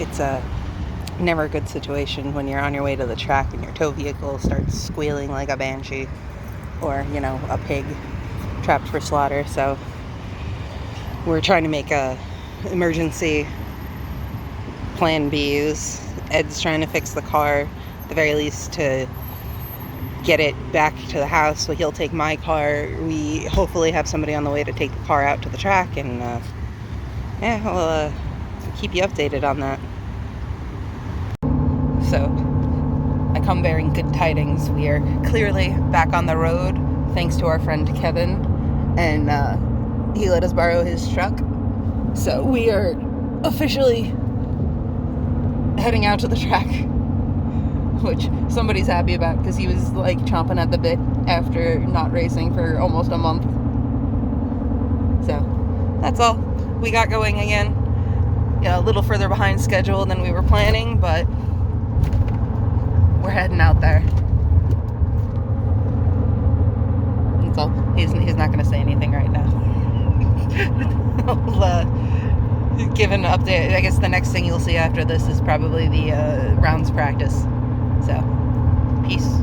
It's never a good situation when you're on your way to the track and your tow vehicle starts squealing like a banshee or, a pig trapped for slaughter. So we're trying to make a emergency plan B's. Ed's trying to fix the car, at the very least, to get it back to the house, so he'll take my car. We hopefully have somebody on the way to take the car out to the track, and we'll keep you updated on that. So I come bearing good tidings. We are clearly back on the road thanks to our friend Kevin, and he let us borrow his truck. So we are officially heading out to the track, which somebody's happy about because he was like chomping at the bit after not racing for almost a month. So that's all. We got going again. A little further behind schedule than we were planning, but we're heading out there. That's all. He's not going to say anything right now. I'll give an update. I guess the next thing you'll see after this is probably the rounds practice. So, peace.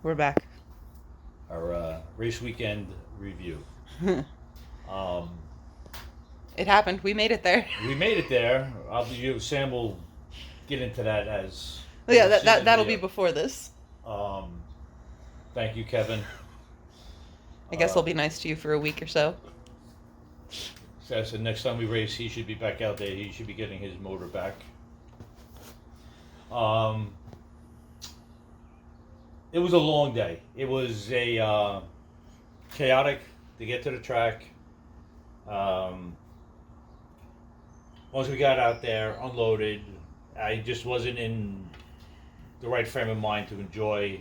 We're back. Our race weekend review. It happened. We made it there. We made it there. Sam will get into that as... Yeah, that'll be before this. Thank you, Kevin. I guess I'll be nice to you for a week or so. So I said next time we race, he should be back out there. He should be getting his motor back. It was a long day. It was a chaotic to get to the track. Once we got out there, unloaded, I just wasn't in the right frame of mind to enjoy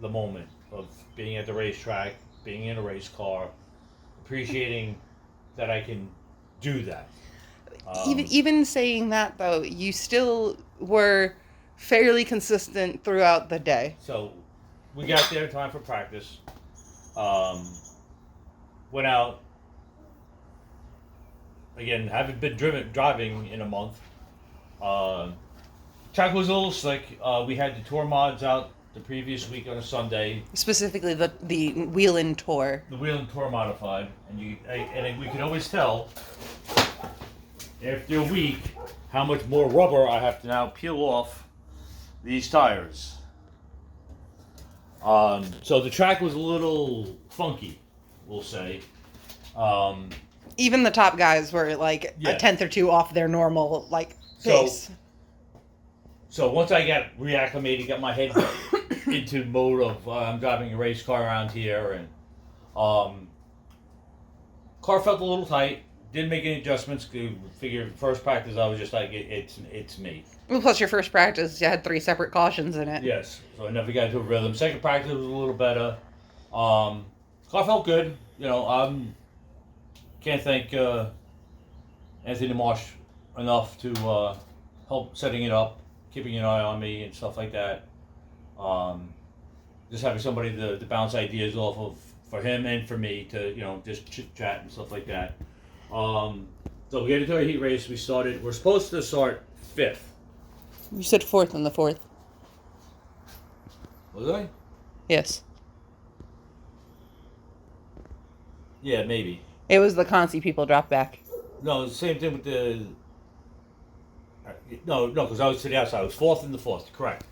the moment of being at the racetrack, being in a race car, appreciating that I can do that. Even saying that, though, you still were fairly consistent throughout the day. So we got there in time for practice. Went out. Again, haven't been driving in a month. Track was a little slick. We had the tour mods out the previous week on a Sunday. Specifically, the Wheel-In Tour. The Wheel-In Tour modified, and we could always tell after a week how much more rubber I have to now peel off these tires. So the track was a little funky, we'll say. Even the top guys were like a tenth or two off their normal pace. So once I got reacclimated, got my head into mode of I'm driving a race car around here, and car felt a little tight. Didn't make any adjustments. Figured first practice I was just like it's me. Well, plus your first practice, you had 3 separate cautions in it. Yes, so I never got into a rhythm. Second practice was a little better. Car felt good. Can't thank Anthony Marsh enough to help setting it up, keeping an eye on me and stuff like that. Just having somebody to bounce ideas off of for him and for me to just chit chat and stuff like that. So we get into a heat race. We're supposed to start 5th. You said 4th on the 4th. Was I? Yes. Yeah, maybe. It was the Concy people dropped back. No, the same thing with the... No, because I was to the outside. I was 4th in the 4th, correct.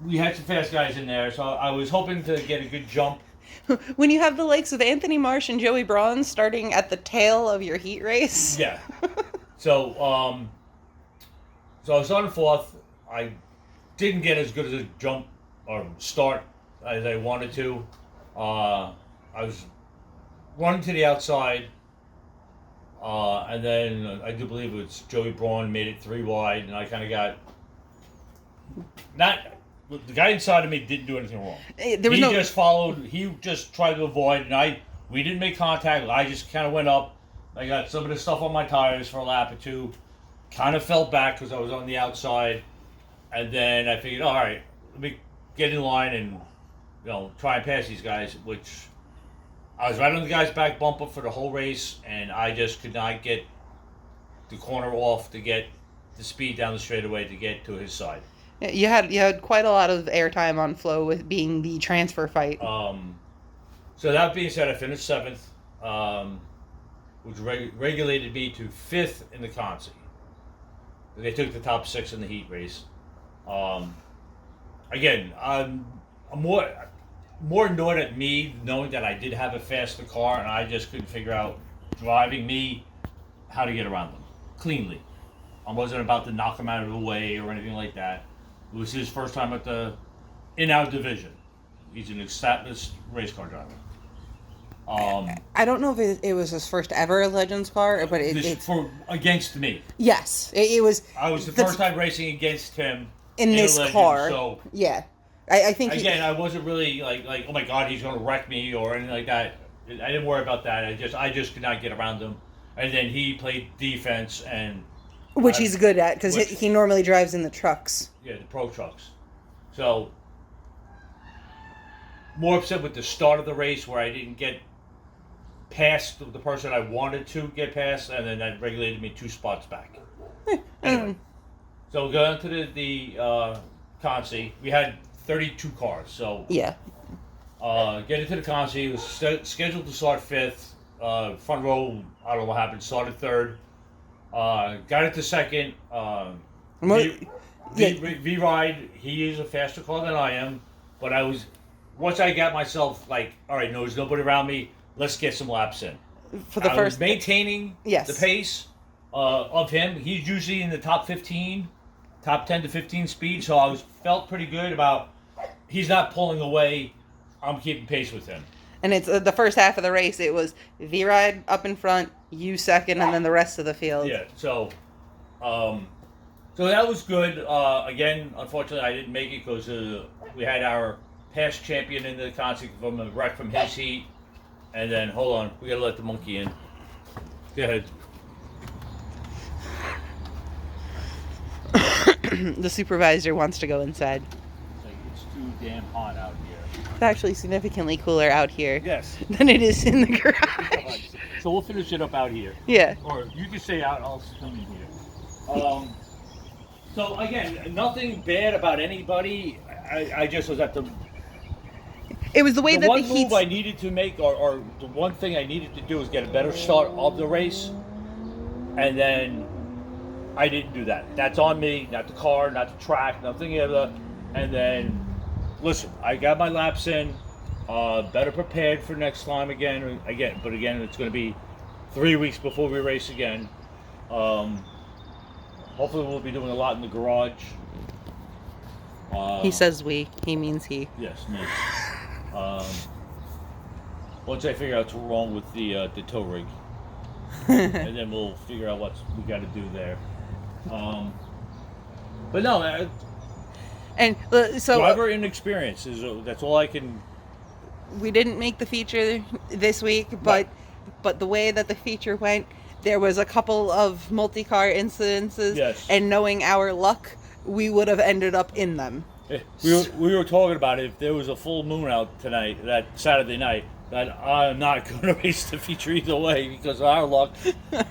We had some fast guys in there, so I was hoping to get a good jump. When you have the likes of Anthony Marsh and Joey Braun starting at the tail of your heat race. Yeah. So I was on 4th. I didn't get as good as a jump or start as I wanted to. I was running to the outside, and then I do believe it was Joey Braun made it 3 wide, and I kind of got the guy inside of me didn't do anything wrong. Just followed. He just tried to avoid, and we didn't make contact. I just kind of went up. I got some of the stuff on my tires for a lap or two. Kind of fell back because I was on the outside, and then I figured, all right, let me get in line and try and pass these guys. Which I was right on the guy's back bumper for the whole race, and I just could not get the corner off to get the speed down the straightaway to get to his side. You had quite a lot of airtime on Flo with being the transfer fight. So that being said, I finished 7th, which regulated me to 5th in the Concy. They took the top 6 in the heat race. Again, I'm more annoyed at me knowing that I did have a faster car and I just couldn't figure out driving me how to get around them cleanly. I wasn't about to knock him out of the way or anything like that. It was his first time in our division. He's an established race car driver. I don't know if it was his first ever Legends car, but it's against me. Yes, it was. I was the first time racing against him in this Legends, car. So yeah, I think I wasn't really like oh my god he's going to wreck me or anything like that. I didn't worry about that. I just could not get around him. And then he played defense which he's good at because he normally drives in the trucks. Yeah, the pro trucks. So, more upset with the start of the race where I didn't get past the person I wanted to get past, and then that regulated me 2 spots back. Anyway, so going to the Concy, we had 32 cars. So yeah, get into the Concy. It was scheduled to start 5th. Front row, I don't know what happened. Started 3rd. Got it to 2nd. V-Ride, he is a faster car than I am, but once I got myself like, all right, no, there's nobody around me, let's get some laps in. For the I was maintaining the pace of him. He's usually in the top 15, top 10 to 15 speed, so I felt pretty good about he's not pulling away. I'm keeping pace with him. And it's the first half of the race, it was V-Ride up in front, you second, and then the rest of the field. Yeah, so that was good. Again, unfortunately, I didn't make it because we had our past champion in the contest from a wreck from his heat. And then, hold on, we gotta let the monkey in. Go ahead. The supervisor wants to go inside. It's too damn hot out here. It's actually significantly cooler out here than it is in the garage. So we'll finish it up out here. Yeah. Or you can stay out, I'll come in here. So again, nothing bad about anybody. I just was at the... It was the way that the one move I needed to make, or the one thing I needed to do was get a better start of the race. And then I didn't do that. That's on me, not the car, not the track, nothing of that. And then, listen, I got my laps in, better prepared for next time again. But again, it's going to be 3 weeks before we race again. Hopefully we'll be doing a lot in the garage. He says we. He means he. Yes, me. Once I figure out what's wrong with the tow rig, and then we'll figure out what we got to do there. But no, and so driver inexperience is that's all I can. We didn't make the feature this week, but the way that the feature went, there was a couple of multi-car incidences, and knowing our luck, we would have ended up in them. We were talking about it. If there was a full moon out tonight, that Saturday night, that I'm not going to race the feature either way because of our luck.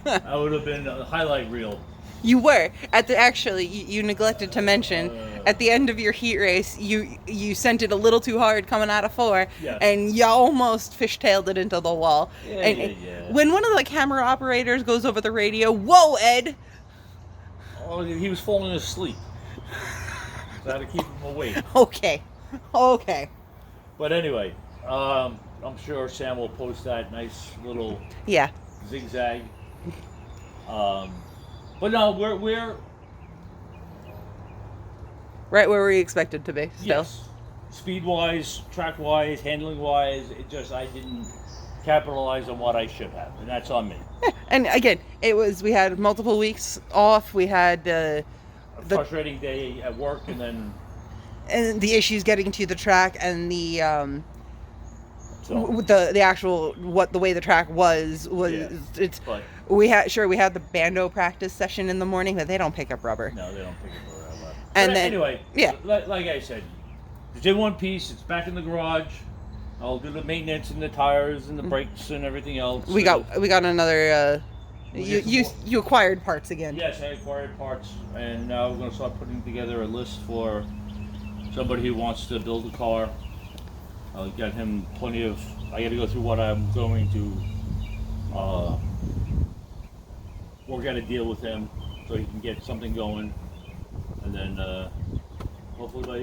I would have been a highlight reel. You were you neglected to mention at the end of your heat race, you sent it a little too hard coming out of 4, and you almost fishtailed it into the wall. When one of the camera operators goes over the radio, "Whoa, Ed!" Oh, he was falling asleep. So I had to keep him awake. Okay. But anyway, I'm sure Sam will post that nice little zigzag. But no, we're right where we expected to be. Still. Yes. Speed-wise, track-wise, handling-wise, I didn't capitalize on what I should have, and that's on me. And again, we had multiple weeks off. We had a frustrating day at work, and then the issues getting to the track and the actual the way the track was we had the bando practice session in the morning, but they don't pick up rubber. No, they don't pick up rubber. And but then anyway, like I said, it's in one piece. It's back in the garage. I'll do the maintenance and the tires and the brakes and everything else. We got another. You acquired parts again. Yes, I acquired parts, and now we're going to start putting together a list for somebody who wants to build a car. I'll get him plenty of. I got to go through what I'm going to work out a deal with him so he can get something going, and then hopefully by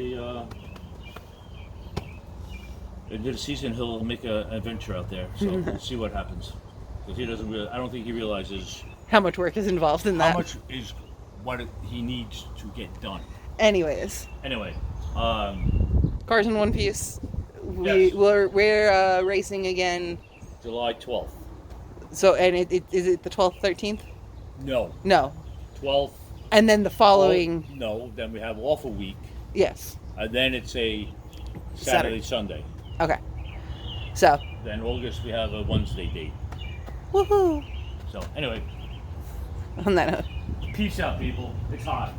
the end of the season he'll make an adventure out there. So we'll see what happens. Because he doesn't I don't think he realizes how much work is involved in that. How much is he needs to get done. Anyway, cars in one piece. We're racing again July 12th. So, and is it the 12th, 13th? No. 12th. And then the following. No, then we have off a week. Yes. And then it's a Saturday. Sunday. Okay. So. Then August we have a Wednesday date. Woohoo! So anyway. On that note. Peace out, people. It's hot.